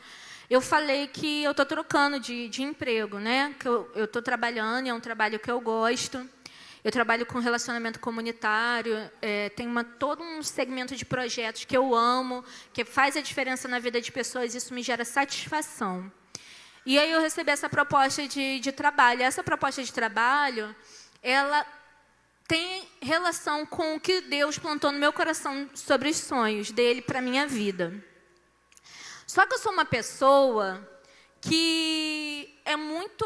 eu falei que eu estou trocando de emprego, né? Que eu estou trabalhando, é um trabalho que eu gosto. Eu trabalho com relacionamento comunitário, tem todo um segmento de projetos que eu amo, que faz a diferença na vida de pessoas, isso me gera satisfação. E aí eu recebi essa proposta de trabalho. Essa proposta de trabalho, ela tem relação com o que Deus plantou no meu coração sobre os sonhos dele para a minha vida. Só que eu sou uma pessoa que é muito...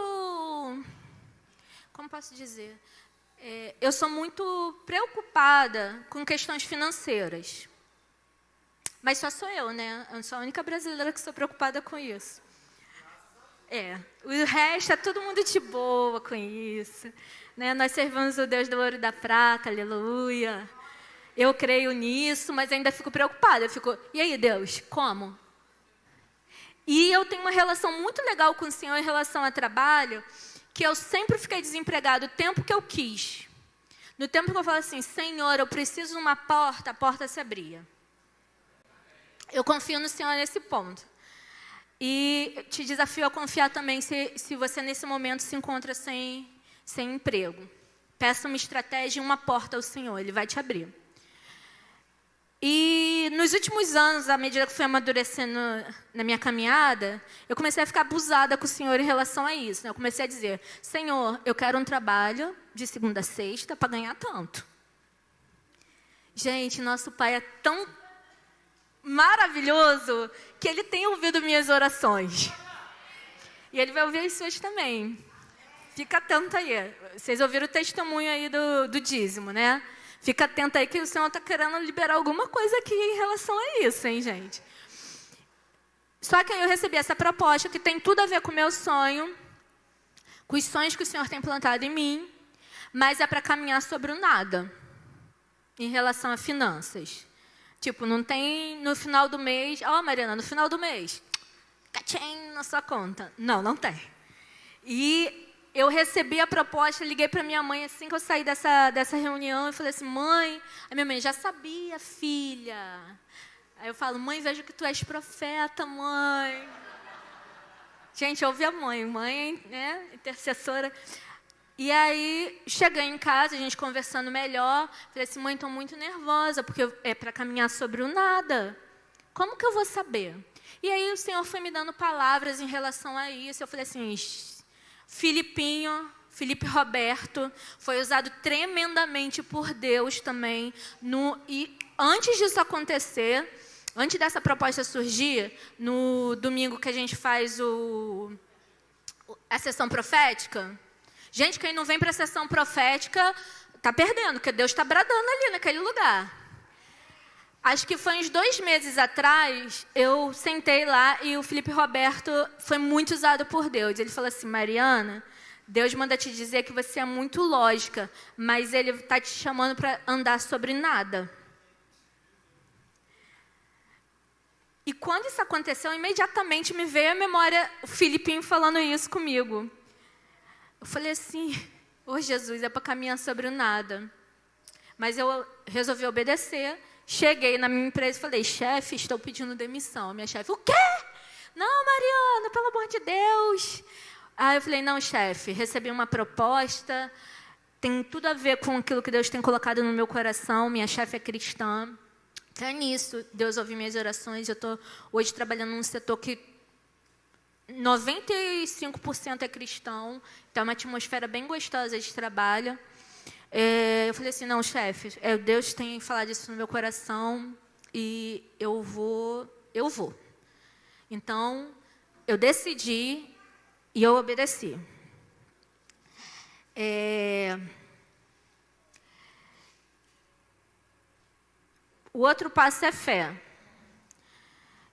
Como posso dizer? Eu sou muito preocupada com questões financeiras. Mas só sou eu, né? Eu sou a única brasileira que sou preocupada com isso. O resto é todo mundo de boa com isso. Né? Nós servimos o Deus do ouro e da prata, aleluia. Eu creio nisso, mas ainda fico preocupada. Eu fico, e aí, Deus, como? E eu tenho uma relação muito legal com o Senhor em relação a trabalho, que eu sempre fiquei desempregada o tempo que eu quis. No tempo que eu falo assim, Senhor, eu preciso de uma porta, a porta se abria. Eu confio no Senhor nesse ponto. E te desafio a confiar também se você nesse momento se encontra sem emprego. Peça uma estratégia e uma porta ao Senhor, Ele vai te abrir. E nos últimos anos, à medida que fui amadurecendo na minha caminhada, eu comecei a ficar abusada com o Senhor em relação a isso. Né? Eu comecei a dizer, Senhor, eu quero um trabalho de segunda a sexta para ganhar tanto. Gente, nosso Pai é tão maravilhoso que Ele tem ouvido minhas orações. E Ele vai ouvir as suas também. Fica atento aí. Vocês ouviram o testemunho aí do dízimo, né? Fica atento aí que o Senhor está querendo liberar alguma coisa aqui em relação a isso, hein, gente? Só que aí eu recebi essa proposta que tem tudo a ver com o meu sonho, com os sonhos que o Senhor tem plantado em mim, mas é para caminhar sobre o nada, em relação a finanças. Tipo, não tem no final do mês... Mariana, no final do mês, cachim na sua conta. Não tem. E eu recebi a proposta, liguei para minha mãe assim que eu saí dessa reunião e falei assim, mãe... A minha mãe, já sabia, filha. Aí eu falo, mãe, vejo que tu és profeta, mãe. Gente, ouvi a mãe, né, intercessora. E aí, cheguei em casa, a gente conversando melhor. Falei assim, mãe, estou muito nervosa, porque é para caminhar sobre o nada. Como que eu vou saber? E aí, o Senhor foi me dando palavras em relação a isso. Eu falei assim, Felipe Roberto, foi usado tremendamente por Deus também. E antes disso acontecer, antes dessa proposta surgir, no domingo que a gente faz a sessão profética... Gente, quem não vem para a sessão profética está perdendo, porque Deus está bradando ali naquele lugar. Acho que foi uns 2 meses atrás, eu sentei lá e o Felipe Roberto foi muito usado por Deus. Ele falou assim, Mariana, Deus manda te dizer que você é muito lógica, mas Ele está te chamando para andar sobre nada. E quando isso aconteceu, imediatamente me veio à memória o Filipinho falando isso comigo. Eu falei assim, Jesus, é para caminhar sobre o nada. Mas eu resolvi obedecer. Cheguei na minha empresa e falei, chefe, estou pedindo demissão. Minha chefe, o quê? Não, Mariana, pelo amor de Deus. Aí eu falei, não, chefe, recebi uma proposta, tem tudo a ver com aquilo que Deus tem colocado no meu coração. Minha chefe é cristã. Então é nisso, Deus ouviu minhas orações. Eu estou hoje trabalhando num setor que 95% é cristão, então é uma atmosfera bem gostosa de trabalho. Eu falei assim, não, chefe, Deus tem falado isso no meu coração e eu vou. Então, eu decidi e eu obedeci. O outro passo é fé.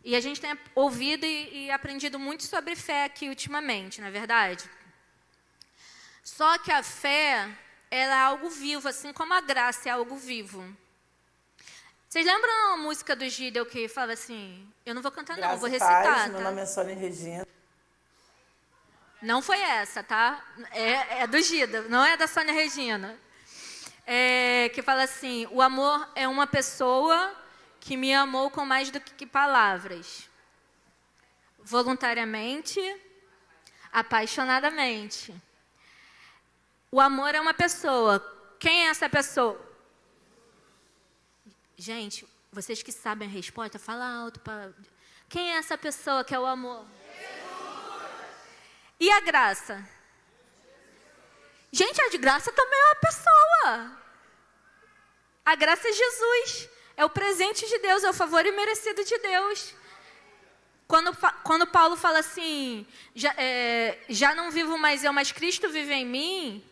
E a gente tem ouvido e aprendido muito sobre fé aqui ultimamente, não é verdade? Só que a fé, ela é algo vivo, assim como a graça é algo vivo. Vocês lembram a música do Gideon que falava assim, eu não vou cantar não, eu vou Graça e recitar, paz, tá? meu nome é Sônia Regina. Não foi essa, tá? É do Gideon, não é da Sônia Regina. Que fala assim, o amor é uma pessoa que me amou com mais do que palavras. Voluntariamente, apaixonadamente. O amor é uma pessoa. Quem é essa pessoa? Gente, vocês que sabem a resposta, fala alto. Quem é essa pessoa que é o amor? Jesus. E a graça? Gente, a de graça também é uma pessoa. A graça é Jesus. É o presente de Deus, é o favor imerecido de Deus. Quando Paulo fala assim, já não vivo mais eu, mas Cristo vive em mim,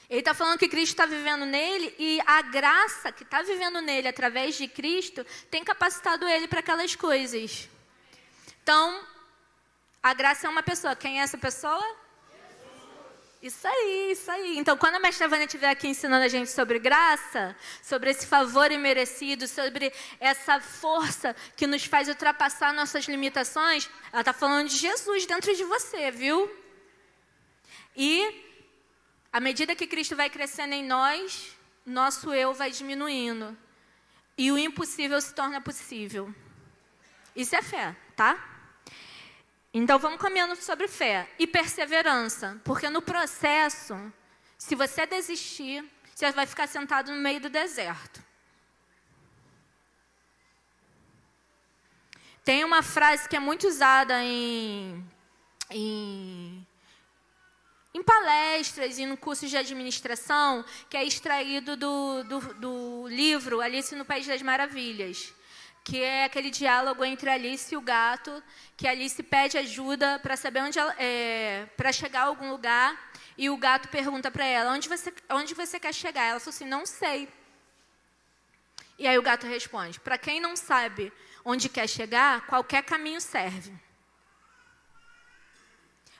ele está falando que Cristo está vivendo nele e a graça que está vivendo nele através de Cristo tem capacitado ele para aquelas coisas. Então, a graça é uma pessoa. Quem é essa pessoa? Isso aí, isso aí. Então, quando a mestra Vânia estiver aqui ensinando a gente sobre graça, sobre esse favor imerecido, sobre essa força que nos faz ultrapassar nossas limitações, ela está falando de Jesus dentro de você, viu? E, à medida que Cristo vai crescendo em nós, nosso eu vai diminuindo. E o impossível se torna possível. Isso é fé, tá? Então, vamos caminhando sobre fé e perseverança. Porque no processo, se você desistir, você vai ficar sentado no meio do deserto. Tem uma frase que é muito usada em palestras e no curso de administração, que é extraído do livro Alice no País das Maravilhas. Que é aquele diálogo entre Alice e o gato, que a Alice pede ajuda para saber para chegar a algum lugar, e o gato pergunta para ela, onde você quer chegar? Ela falou assim, não sei. E aí o gato responde, para quem não sabe onde quer chegar, qualquer caminho serve.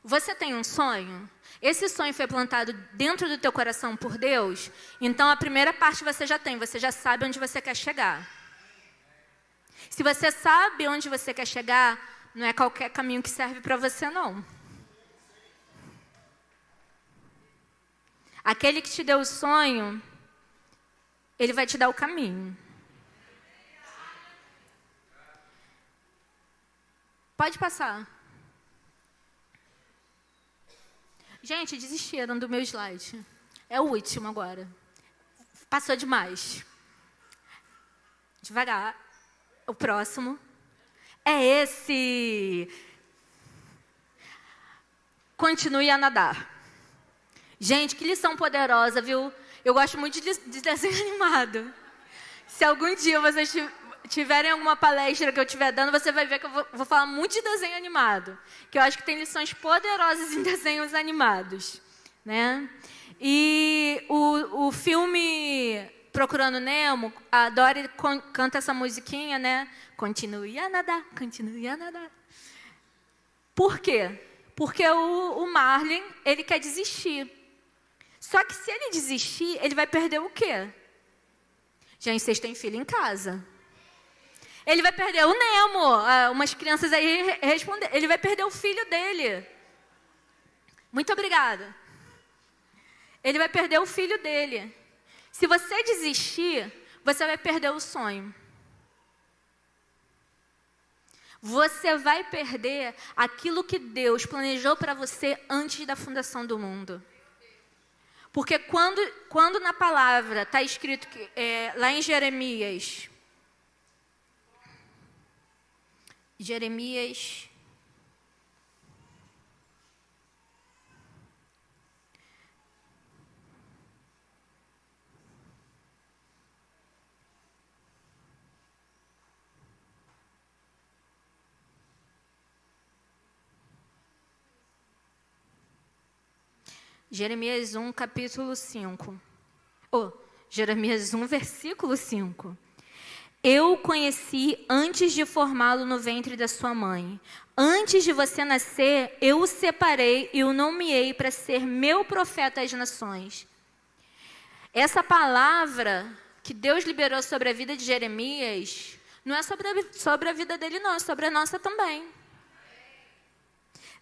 Você tem um sonho? Esse sonho foi plantado dentro do teu coração por Deus? Então a primeira parte você já sabe onde você quer chegar. Se você sabe onde você quer chegar, não é qualquer caminho que serve para você, não. Aquele que te deu o sonho, ele vai te dar o caminho. Pode passar. Gente, desistiram do meu slide. É o último agora. Passou demais. Devagar. O próximo é esse. Continue a nadar. Gente, que lição poderosa, viu? Eu gosto muito de desenho animado. Se algum dia vocês tiverem alguma palestra que eu estiver dando, você vai ver que eu vou falar muito de desenho animado. Que eu acho que tem lições poderosas em desenhos animados, né? E o filme Procurando Nemo, a Dory canta essa musiquinha, né? Continue a nadar, continue a nadar. Por quê? Porque o Marlin, ele quer desistir. Só que se ele desistir, ele vai perder o quê? Gente, vocês têm filho em casa. Ele vai perder o Nemo. Umas crianças aí respondem. Ele vai perder o filho dele. Muito obrigada. Ele vai perder o filho dele. Se você desistir, você vai perder o sonho. Você vai perder aquilo que Deus planejou para você antes da fundação do mundo. Porque quando na palavra está escrito, lá em Jeremias 1, capítulo 5. Jeremias 1, versículo 5. Eu o conheci antes de formá-lo no ventre da sua mãe. Antes de você nascer, eu o separei e o nomeei para ser meu profeta às nações. Essa palavra que Deus liberou sobre a vida de Jeremias não é sobre a vida dele, não, é sobre a nossa também.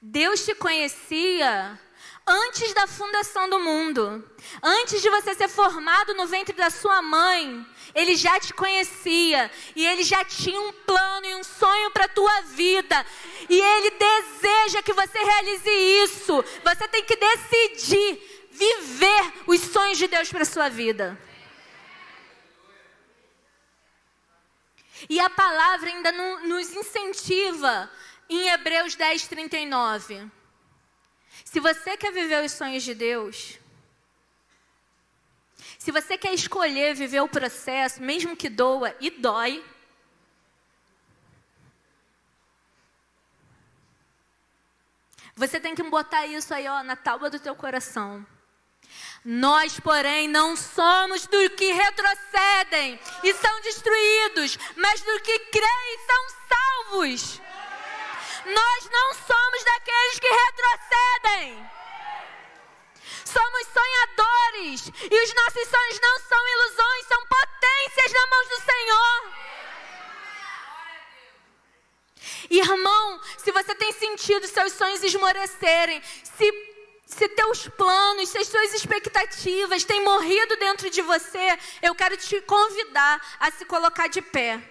Deus te conhecia antes da fundação do mundo. Antes de você ser formado no ventre da sua mãe, Ele já te conhecia. E Ele já tinha um plano e um sonho para a tua vida. E Ele deseja que você realize isso. Você tem que decidir viver os sonhos de Deus para a sua vida. E a palavra ainda nos incentiva em Hebreus 10, 39. Se você quer viver os sonhos de Deus, se você quer escolher viver o processo, mesmo que doa e dói, você tem que botar isso aí, ó, na tábua do teu coração. Nós, porém, não somos do que retrocedem e são destruídos, mas do que creem e são salvos. Nós não somos daqueles que retrocedem. Somos sonhadores. E os nossos sonhos não são ilusões, são potências nas mãos do Senhor. Irmão, se você tem sentido seus sonhos esmorecerem, se teus planos, se as suas expectativas têm morrido dentro de você, eu quero te convidar a se colocar de pé.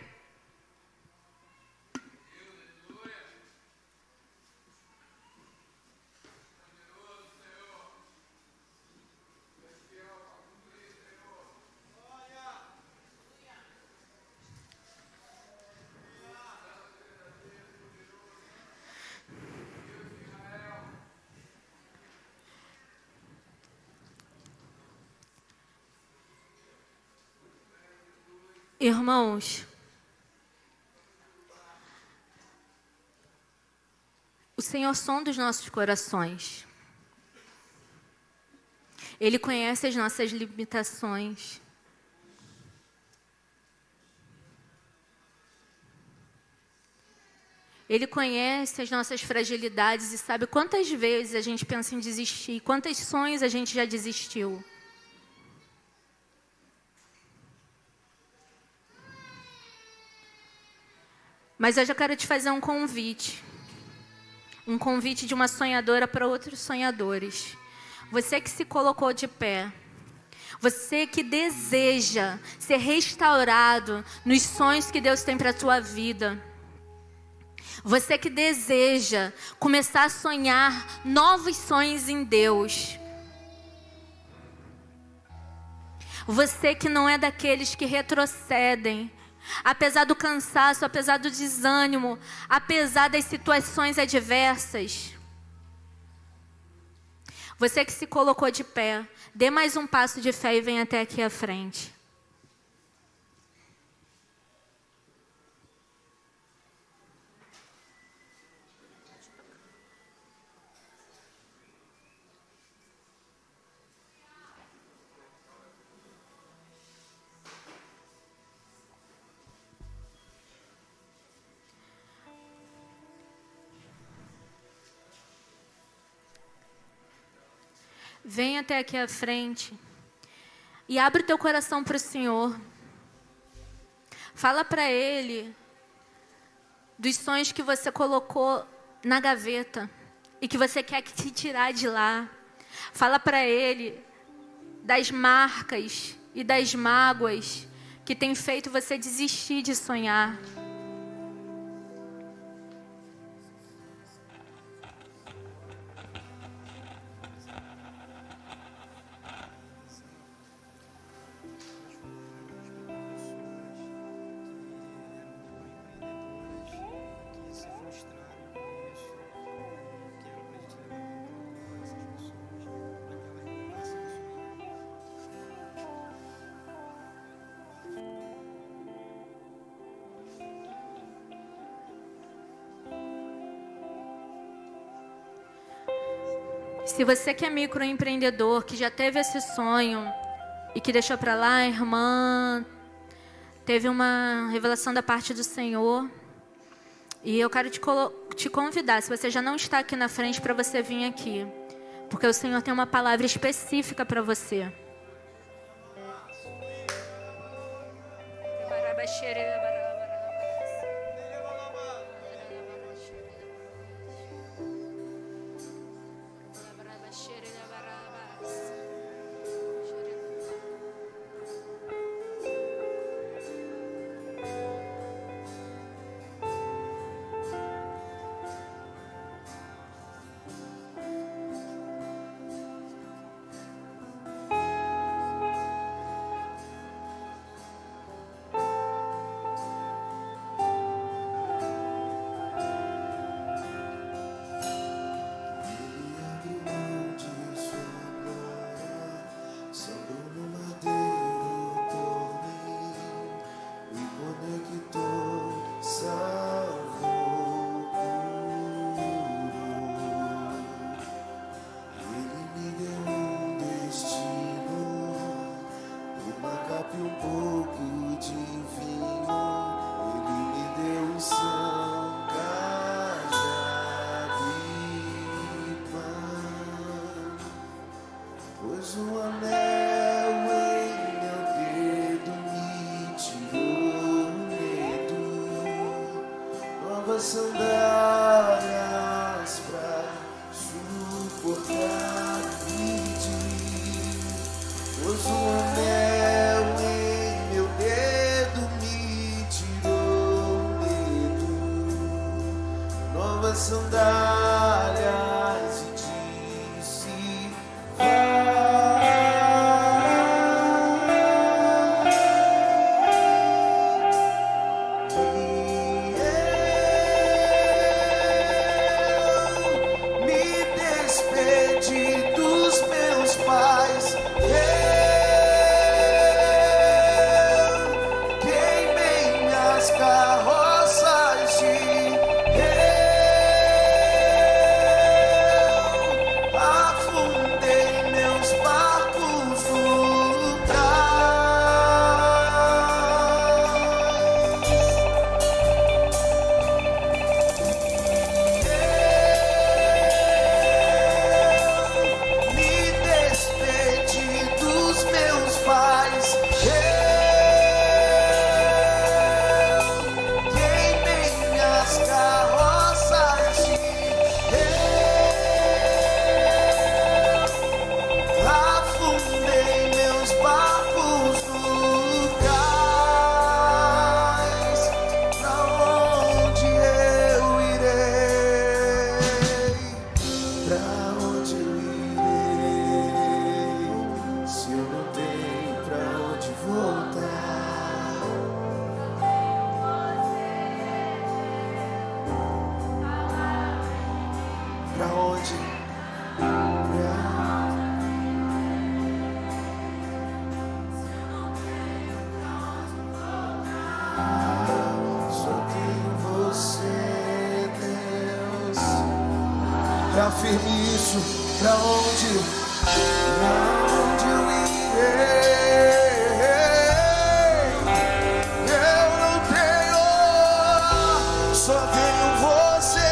Irmãos, o Senhor sonda os nossos corações. Ele conhece as nossas limitações. Ele conhece as nossas fragilidades e sabe quantas vezes a gente pensa em desistir, quantos sonhos a gente já desistiu. Mas hoje eu quero te fazer um convite de uma sonhadora para outros sonhadores. Você que se colocou de pé, você que deseja ser restaurado nos sonhos que Deus tem para a tua vida. Você que deseja começar a sonhar novos sonhos em Deus. Você que não é daqueles que retrocedem, apesar do cansaço, apesar do desânimo, apesar das situações adversas. Você que se colocou de pé, dê mais um passo de fé e vem até aqui à frente. Vem até aqui à frente e abre o teu coração para o Senhor. Fala para Ele dos sonhos que você colocou na gaveta e que você quer que te tirar de lá. Fala para Ele das marcas e das mágoas que tem feito você desistir de sonhar. Se você que é microempreendedor, que já teve esse sonho e que deixou para lá, irmã, teve uma revelação da parte do Senhor. E eu quero te convidar, se você já não está aqui na frente, para você vir aqui. Porque o Senhor tem uma palavra específica para você. sandálias pra suportar pedir, pois um anel em meu dedo me tirou o medo, novas sandálias e disse afirme isso, pra onde eu irei? Eu não tenho, só tenho você,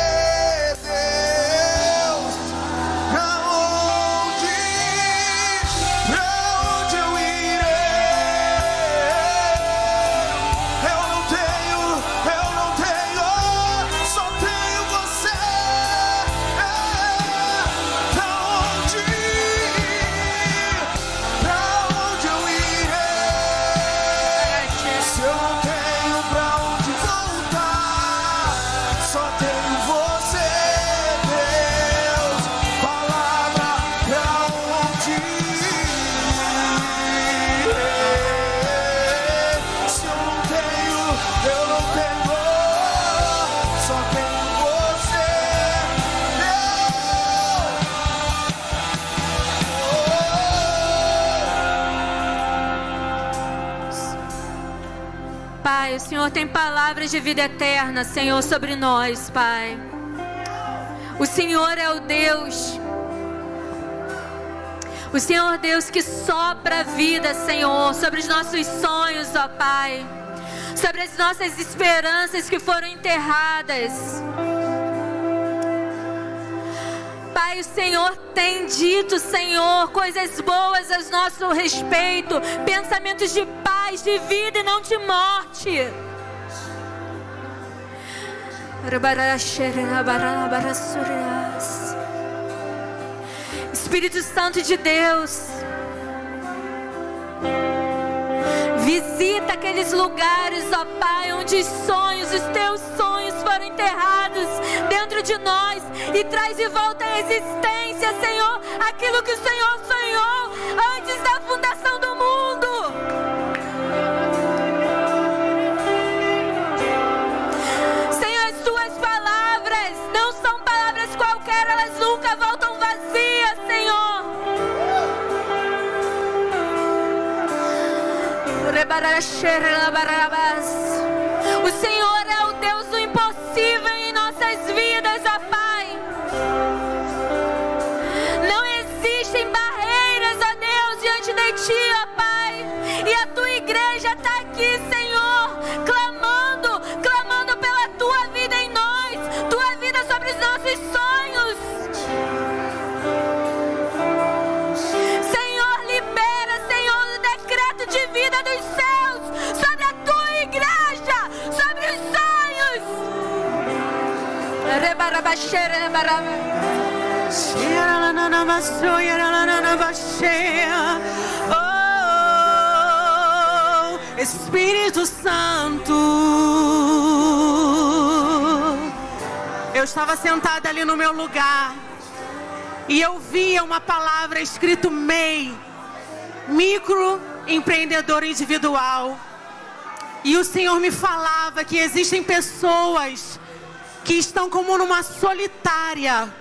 Deus. Pra onde eu irei? Eu não tenho, só tenho você. Pai, o Senhor tem palavras de vida eterna, Senhor, sobre nós, Pai. O Senhor é o Deus. O Senhor Deus que sopra a vida, Senhor, sobre os nossos sonhos, ó Pai. Sobre as nossas esperanças que foram enterradas. Pai, o Senhor tem dito, Senhor, coisas boas a nosso respeito. Pensamentos de paz paz, de vida e não de morte. Espírito Santo de Deus, visita aqueles lugares, ó Pai, onde os teus sonhos foram enterrados dentro de nós, e traz de volta à existência, Senhor, aquilo que o Senhor sonhou antes da fundação do mundo. Senhor, as tuas palavras não são palavras qualquer, elas nunca voltam vazias, Senhor. O Senhor é o Deus do impossível em nossas vidas, ó Pai. Não existem barreiras, ó Deus, diante de Ti, ó Pai. E a Tua igreja está aqui, Senhor, clamando pela Tua vida em nós, Tua vida sobre os nossos sonhos. Senhor, libera, Senhor, o decreto de vida dos céus sobre a Tua igreja, sobre os sonhos. Oh, Espírito Santo. Eu estava sentada ali no meu lugar e eu via uma palavra escrito MEI, microempreendedor individual. E o Senhor me falava que existem pessoas que estão como numa solitária,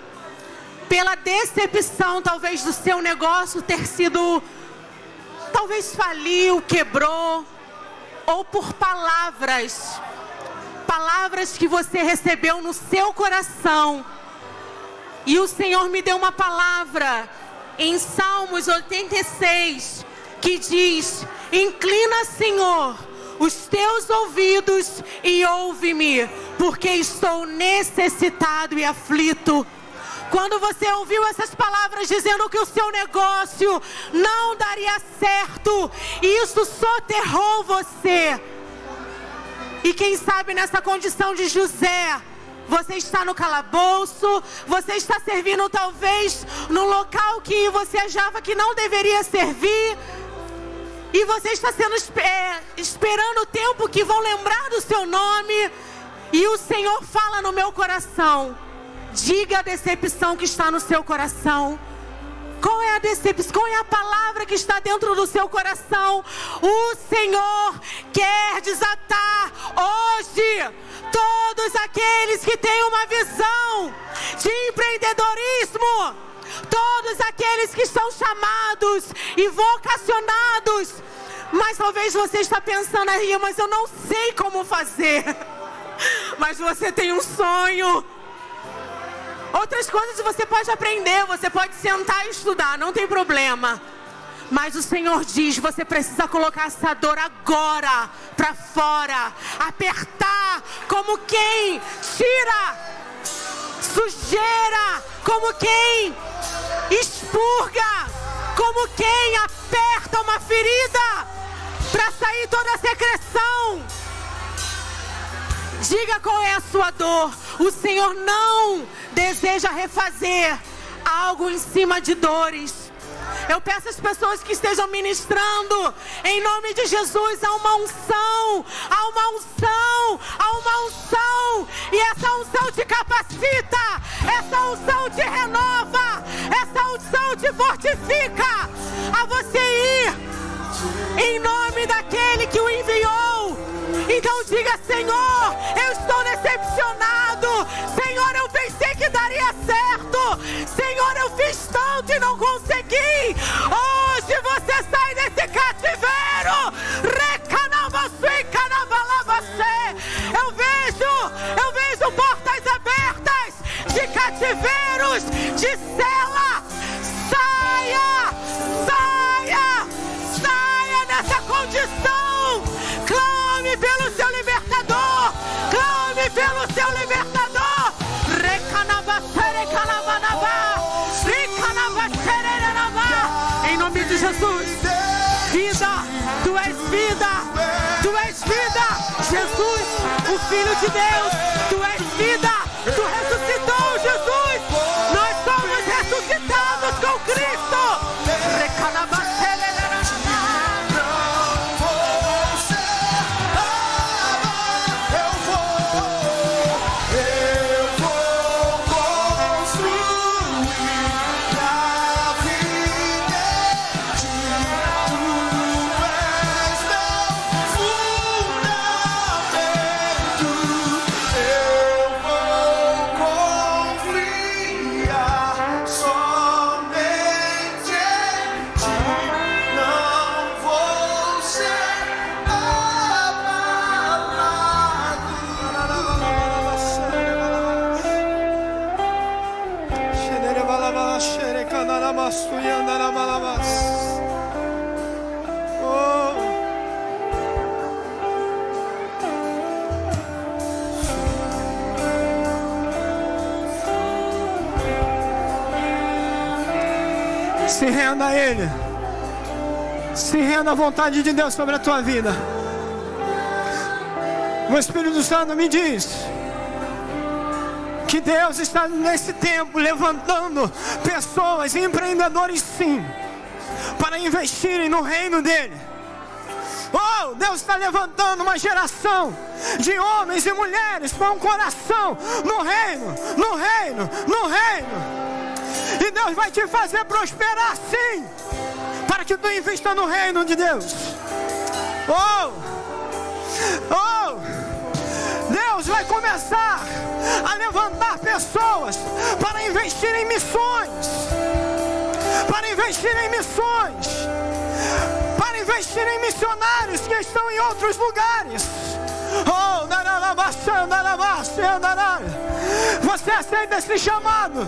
pela decepção talvez do seu negócio ter sido, talvez faliu, quebrou, ou por palavras que você recebeu no seu coração. E o Senhor me deu uma palavra em Salmos 86, que diz: inclina, Senhor, os teus ouvidos e ouve-me, porque estou necessitado e aflito. Quando você ouviu essas palavras dizendo que o seu negócio não daria certo, isso soterrou você. E quem sabe nessa condição de José, você está no calabouço, você está servindo talvez no local que você achava que não deveria servir. E você está esperando o tempo que vão lembrar do seu nome. E o Senhor fala no meu coração: diga a decepção que está no seu coração. Qual é a decepção? Qual é a palavra que está dentro do seu coração? O Senhor quer desatar hoje todos aqueles que têm uma visão de empreendedorismo, todos aqueles que são chamados e vocacionados. Mas talvez você está pensando aí: mas eu não sei como fazer. Mas você tem um sonho. Outras coisas você pode aprender, você pode sentar e estudar, não tem problema. Mas o Senhor diz: você precisa colocar essa dor agora para fora, apertar como quem tira sujeira, como quem expurga, como quem aperta uma ferida para sair toda a secreção. Diga qual é a sua dor. O Senhor não deseja refazer algo em cima de dores. Eu peço às pessoas que estejam ministrando, em nome de Jesus, há uma unção, há uma unção, há uma unção. E essa unção te capacita, essa unção te renova, essa unção te fortifica a você ir em nome daquele que o enviou. Então diga: Senhor, eu estou decepcionado. Senhor, eu pensei que daria certo. Senhor, eu fiz tanto e não consegui. Hoje você sai desse cativeiro. Eu vejo portas abertas de cativeiros, de cela. Saia, saia, saia dessa condição. Clame pelo seu libertador. Clame pelo seu libertador. Em nome de Jesus. vida, Tu és vida, Tu és vida. Jesus, o Filho de Deus, Tu és vida, Tu ressuscitou, Jesus. Nós somos ressuscitados com Cristo. Se renda a Ele. Se renda à vontade de Deus sobre a tua vida. O Espírito Santo me diz que Deus está nesse tempo levantando pessoas, empreendedores sim, para investirem no reino dEle. Oh, Deus está levantando uma geração de homens e mulheres com um coração no reino, no reino, no reino. E Deus vai te fazer prosperar sim, para que tu invista no reino de Deus. Oh, oh, Deus vai começar a levantar pessoas para investir em missões, para investir em missões, para investir em missionários que estão em outros lugares. Oh, você aceita esse chamado?